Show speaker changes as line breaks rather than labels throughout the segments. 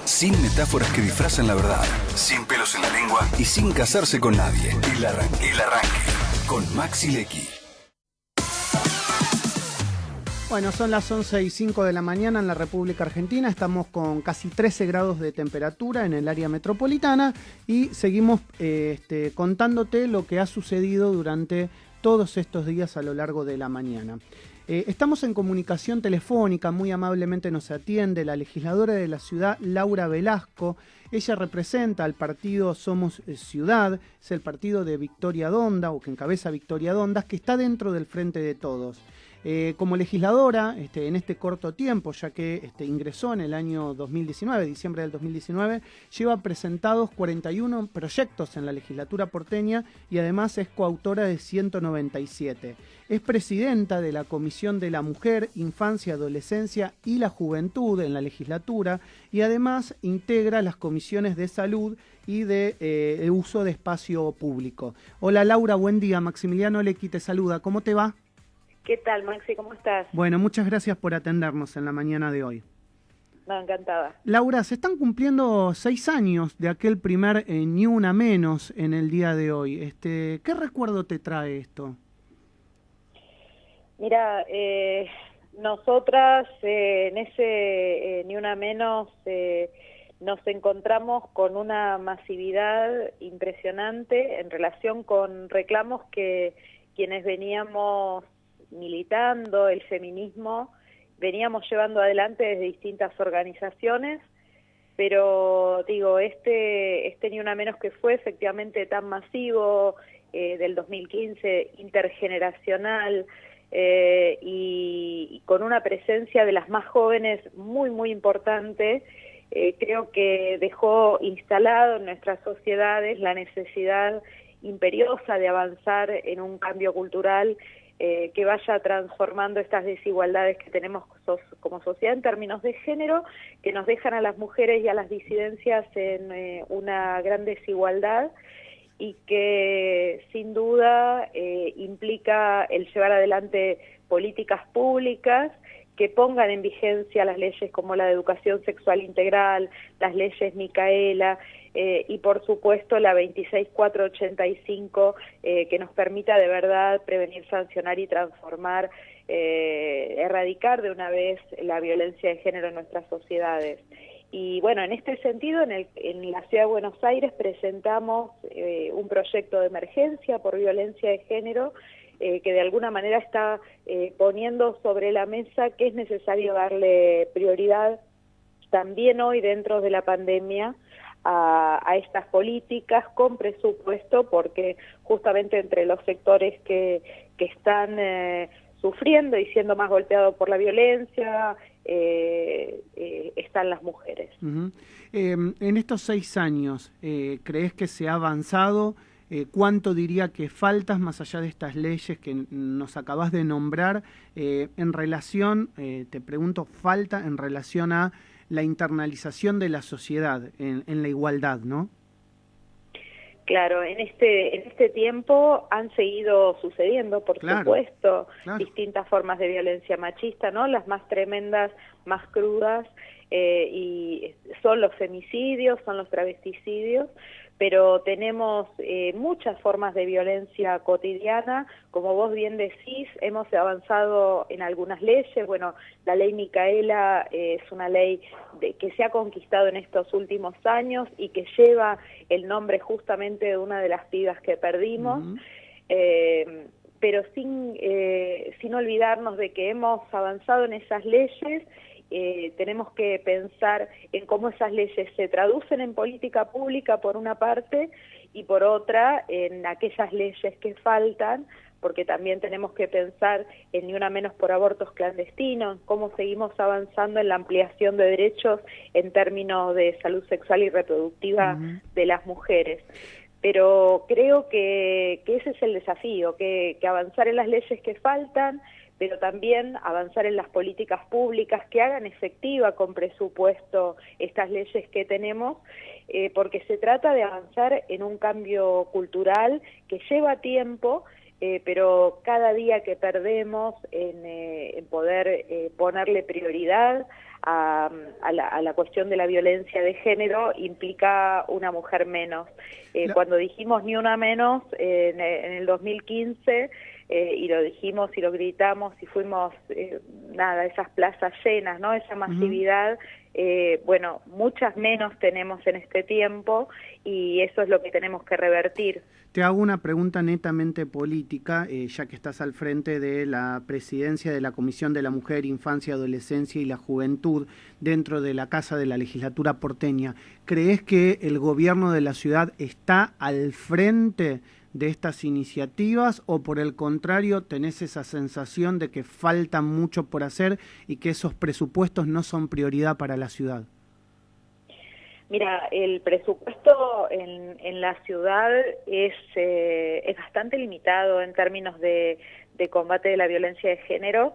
sin metáforas que disfrazan la verdad, sin pelos en la lengua y sin casarse con nadie. El arranque, con Maxi Lecky.
Bueno, son las 11:05 de la mañana en la República Argentina. Estamos con casi 13 grados de temperatura en el área metropolitana y seguimos contándote lo que ha sucedido durante todos estos días a lo largo de la mañana. Estamos en comunicación telefónica, muy amablemente nos atiende la legisladora de la ciudad, Laura Velasco. Ella representa al partido Somos Ciudad, es el partido de Victoria Donda, o que encabeza Victoria Donda, que está dentro del Frente de Todos. Como legisladora, en este corto tiempo, ya que ingresó en el año 2019, diciembre del 2019, lleva presentados 41 proyectos en la legislatura porteña y además es coautora de 197. Es presidenta de la Comisión de la Mujer, Infancia, Adolescencia y la Juventud en la legislatura y además integra las comisiones de salud y de uso de espacio público. Hola Laura, buen día. Maximiliano Lecky te saluda. ¿Cómo te va?
¿Qué tal, Maxi? ¿Cómo estás?
Bueno, muchas gracias por atendernos en la mañana de hoy.
No, encantada.
Laura, se están cumpliendo 6 años de aquel primer Ni Una Menos en el día de hoy. ¿Qué recuerdo te trae esto?
Mira, nosotras en ese Ni Una Menos nos encontramos con una masividad impresionante en relación con reclamos que quienes veníamos militando el feminismo, veníamos llevando adelante desde distintas organizaciones, pero digo, este Ni Una Menos que fue efectivamente tan masivo, del 2015, intergeneracional, y con una presencia de las más jóvenes muy, muy importante, creo que dejó instalado en nuestras sociedades la necesidad imperiosa de avanzar en un cambio cultural que vaya transformando estas desigualdades que tenemos como sociedad en términos de género, que nos dejan a las mujeres y a las disidencias en una gran desigualdad y que sin duda implica el llevar adelante políticas públicas que pongan en vigencia las leyes como la de educación sexual integral, las leyes Micaela, y por supuesto la 26485, que nos permita de verdad prevenir, sancionar y transformar, erradicar de una vez la violencia de género en nuestras sociedades. Y bueno, en este sentido, en la Ciudad de Buenos Aires presentamos un proyecto de emergencia por violencia de género, que de alguna manera está poniendo sobre la mesa que es necesario darle prioridad también hoy dentro de la pandemia a estas políticas con presupuesto, porque justamente entre los sectores que están sufriendo y siendo más golpeados por la violencia están las mujeres.
Uh-huh. En estos 6 años, ¿crees que se ha avanzado? ¿Cuánto diría que faltas, más allá de estas leyes que nos acabas de nombrar, en relación, te pregunto, falta en relación a la internalización de la sociedad en la igualdad, ¿no?
Claro, en este tiempo han seguido sucediendo, por supuesto, distintas formas de violencia machista, ¿no? Las más tremendas, más crudas, y son los femicidios, son los travesticidios, pero tenemos muchas formas de violencia cotidiana. Como vos bien decís, hemos avanzado en algunas leyes. Bueno, la ley Micaela es una ley que se ha conquistado en estos últimos años y que lleva el nombre justamente de una de las pibas que perdimos, pero sin olvidarnos de que hemos avanzado en esas leyes. Tenemos que pensar en cómo esas leyes se traducen en política pública por una parte y por otra en aquellas leyes que faltan, porque también tenemos que pensar en Ni Una Menos por abortos clandestinos, cómo seguimos avanzando en la ampliación de derechos en términos de salud sexual y reproductiva de las mujeres. Pero creo que ese es el desafío, que avanzar en las leyes que faltan, pero también avanzar en las políticas públicas que hagan efectiva con presupuesto estas leyes que tenemos, porque se trata de avanzar en un cambio cultural que lleva tiempo, pero cada día que perdemos en poder ponerle prioridad a la cuestión de la violencia de género implica una mujer menos. Cuando dijimos ni una menos en el 2015, y lo dijimos y lo gritamos y fuimos, esas plazas llenas, ¿no? Esa masividad, bueno, muchas menos tenemos en este tiempo y eso es lo que tenemos que revertir.
Te hago una pregunta netamente política, ya que estás al frente de la presidencia de la Comisión de la Mujer, Infancia, Adolescencia y la Juventud dentro de la Casa de la Legislatura porteña. ¿Crees que el gobierno de la ciudad está al frente de estas iniciativas o por el contrario tenés esa sensación de que falta mucho por hacer y que esos presupuestos no son prioridad para la ciudad?
Mira, el presupuesto en la ciudad es bastante limitado en términos de combate de la violencia de género.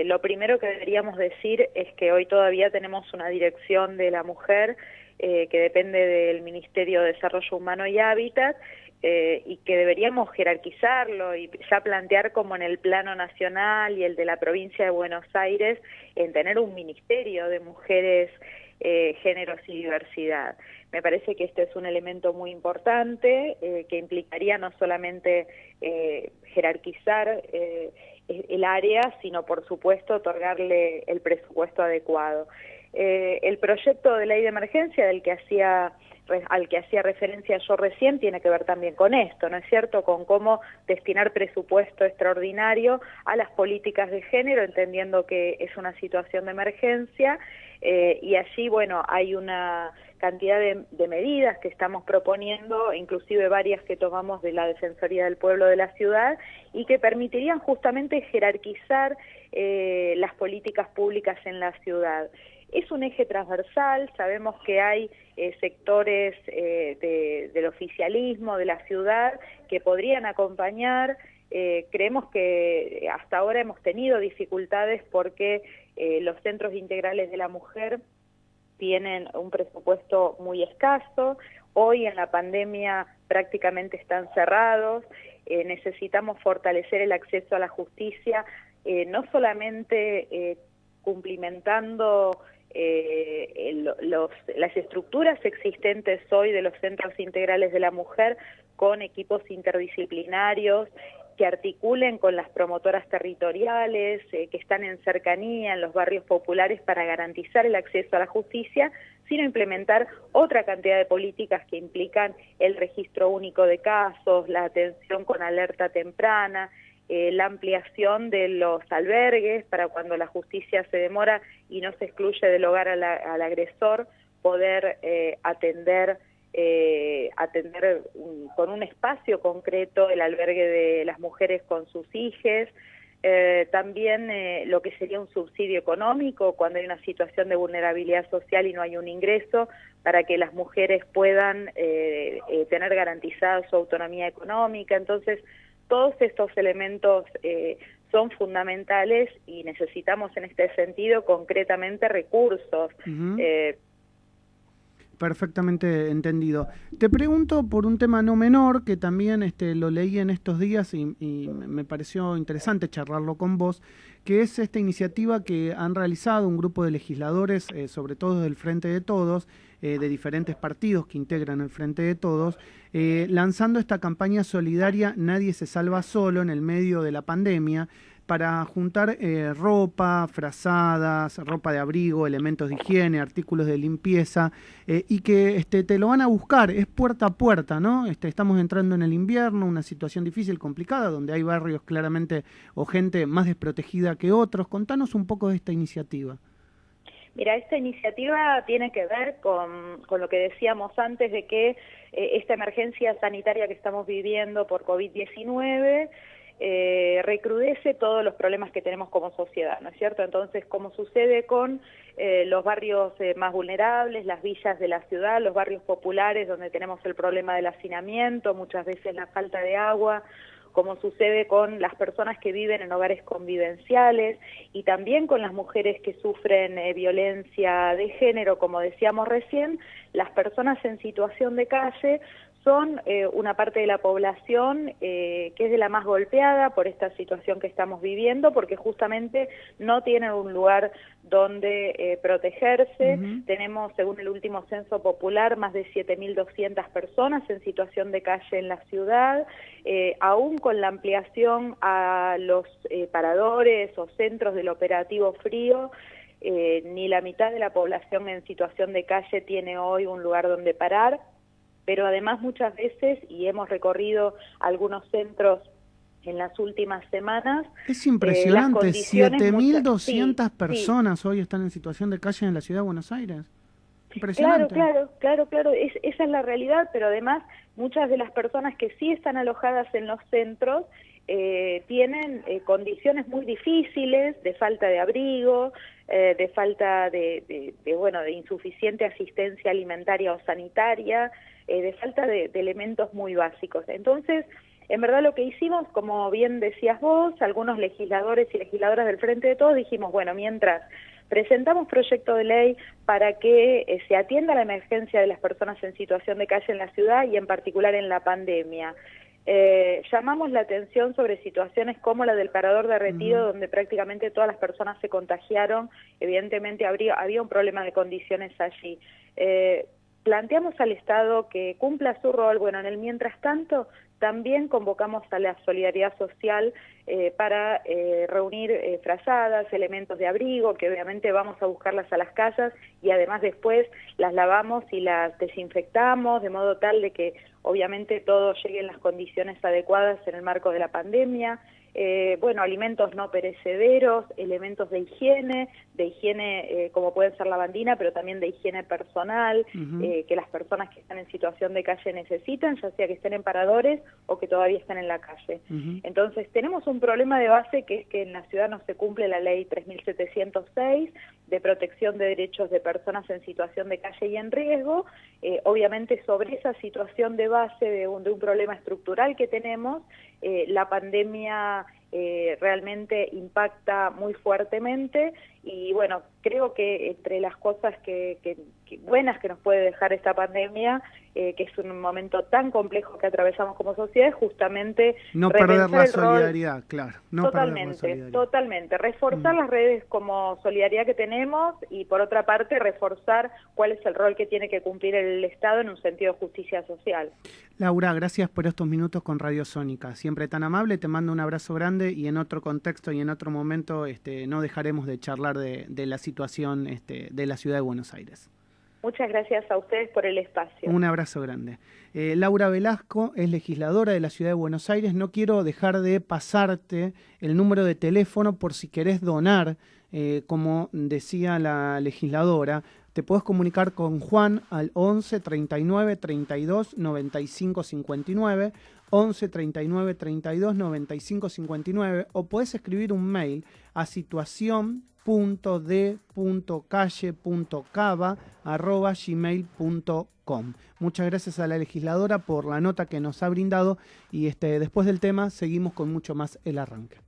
Lo primero que deberíamos decir es que hoy todavía tenemos una dirección de la mujer que depende del Ministerio de Desarrollo Humano y Hábitat, y que deberíamos jerarquizarlo y ya plantear como en el plano nacional y el de la provincia de Buenos Aires, en tener un ministerio de mujeres, géneros y diversidad. Me parece que este es un elemento muy importante que implicaría no solamente jerarquizar el área, sino por supuesto otorgarle el presupuesto adecuado. El proyecto de ley de emergencia al que hacía referencia yo recién tiene que ver también con esto, ¿no es cierto?, con cómo destinar presupuesto extraordinario a las políticas de género, entendiendo que es una situación de emergencia, y allí, bueno, hay una cantidad de medidas que estamos proponiendo, inclusive varias que tomamos de la Defensoría del Pueblo de la ciudad, y que permitirían justamente jerarquizar las políticas públicas en la ciudad. Es un eje transversal, sabemos que hay sectores del oficialismo, de la ciudad, que podrían acompañar. Creemos que hasta ahora hemos tenido dificultades porque los centros integrales de la mujer tienen un presupuesto muy escaso. Hoy en la pandemia prácticamente están cerrados. Necesitamos fortalecer el acceso a la justicia, no solamente cumplimentando las estructuras existentes hoy de los centros integrales de la mujer con equipos interdisciplinarios que articulen con las promotoras territoriales, que están en cercanía en los barrios populares para garantizar el acceso a la justicia, sino implementar otra cantidad de políticas que implican el registro único de casos, la atención con alerta temprana, la ampliación de los albergues para cuando la justicia se demora y no se excluye del hogar al agresor, poder atender con un espacio concreto el albergue de las mujeres con sus hijes. También lo que sería un subsidio económico cuando hay una situación de vulnerabilidad social y no hay un ingreso, para que las mujeres puedan tener garantizada su autonomía económica. Entonces, todos estos elementos son fundamentales y necesitamos en este sentido concretamente recursos.
Perfectamente entendido. Te pregunto por un tema no menor que también lo leí en estos días y me pareció interesante charlarlo con vos, que es esta iniciativa que han realizado un grupo de legisladores, sobre todo del Frente de Todos, de diferentes partidos que integran el Frente de Todos, lanzando esta campaña solidaria Nadie se salva solo en el medio de la pandemia, para juntar ropa, frazadas, ropa de abrigo, elementos de higiene, artículos de limpieza, y que te lo van a buscar, es puerta a puerta, ¿no? Estamos entrando en el invierno, una situación difícil, complicada, donde hay barrios claramente o gente más desprotegida que otros. Contanos un poco de esta iniciativa.
Mira, esta iniciativa tiene que ver con lo que decíamos antes de que esta emergencia sanitaria que estamos viviendo por COVID-19 recrudece todos los problemas que tenemos como sociedad, ¿no es cierto? Entonces, como sucede con los barrios más vulnerables, las villas de la ciudad, los barrios populares donde tenemos el problema del hacinamiento, muchas veces la falta de agua, como sucede con las personas que viven en hogares convivenciales y también con las mujeres que sufren violencia de género, como decíamos recién, las personas en situación de calle son una parte de la población que es de la más golpeada por esta situación que estamos viviendo, porque justamente no tienen un lugar donde protegerse. Tenemos, según el último censo popular, más de 7.200 personas en situación de calle en la ciudad, aún con la ampliación a los paradores o centros del operativo frío. Ni la mitad de la población en situación de calle tiene hoy un lugar donde parar, pero además muchas veces, y hemos recorrido algunos centros en las últimas semanas...
Es impresionante, 7.200
sí,
personas hoy están en situación de calle en la ciudad de Buenos Aires. Impresionante.
Claro, esa es la realidad, pero además muchas de las personas que sí están alojadas en los centros tienen condiciones muy difíciles de falta de abrigo, de falta de insuficiente asistencia alimentaria o sanitaria, de falta de elementos muy básicos. Entonces, en verdad lo que hicimos, como bien decías vos, algunos legisladores y legisladoras del Frente de Todos, dijimos, bueno, mientras presentamos proyecto de ley para que se atienda la emergencia de las personas en situación de calle en la ciudad y en particular en la pandemia, llamamos la atención sobre situaciones como la del Parador de Retiro, donde prácticamente todas las personas se contagiaron. Evidentemente había un problema de condiciones allí. Planteamos al Estado que cumpla su rol. Bueno, en el mientras tanto también convocamos a la solidaridad social para reunir frazadas, elementos de abrigo, que obviamente vamos a buscarlas a las casas y además después las lavamos y las desinfectamos, de modo tal de que obviamente todo llegue en las condiciones adecuadas en el marco de la pandemia. Alimentos no perecederos, elementos de higiene como pueden ser lavandina, pero también de higiene personal, que las personas que están en situación de calle necesitan, ya sea que estén en paradores o que todavía estén en la calle. Entonces, tenemos un problema de base que es que en la ciudad no se cumple la ley 3706 de protección de derechos de personas en situación de calle y en riesgo. Obviamente, sobre esa situación de base de un problema estructural que tenemos, la pandemia realmente impacta muy fuertemente y bueno, creo que entre las cosas que buenas que nos puede dejar esta pandemia, que es un momento tan complejo que atravesamos como sociedad, es justamente
no perder la solidaridad, claro.
Totalmente. Reforzar las redes como solidaridad que tenemos y por otra parte reforzar cuál es el rol que tiene que cumplir el Estado en un sentido de justicia social.
Laura, gracias por estos minutos con Radio Sónica. Siempre tan amable, te mando un abrazo grande y en otro contexto y en otro momento no dejaremos de charlar de la situación de la ciudad de Buenos Aires.
Muchas gracias a ustedes por el espacio.
Un abrazo grande. Laura Velasco es legisladora de la ciudad de Buenos Aires. No quiero dejar de pasarte el número de teléfono por si querés donar, como decía la legisladora. Te podés comunicar con Juan al 11 39 32 95 59, 11 39 32 95 59, o podés escribir un mail a situacion.d.calle.cava@gmail.com. Muchas gracias a la legisladora por la nota que nos ha brindado y después del tema seguimos con mucho más El Arranque.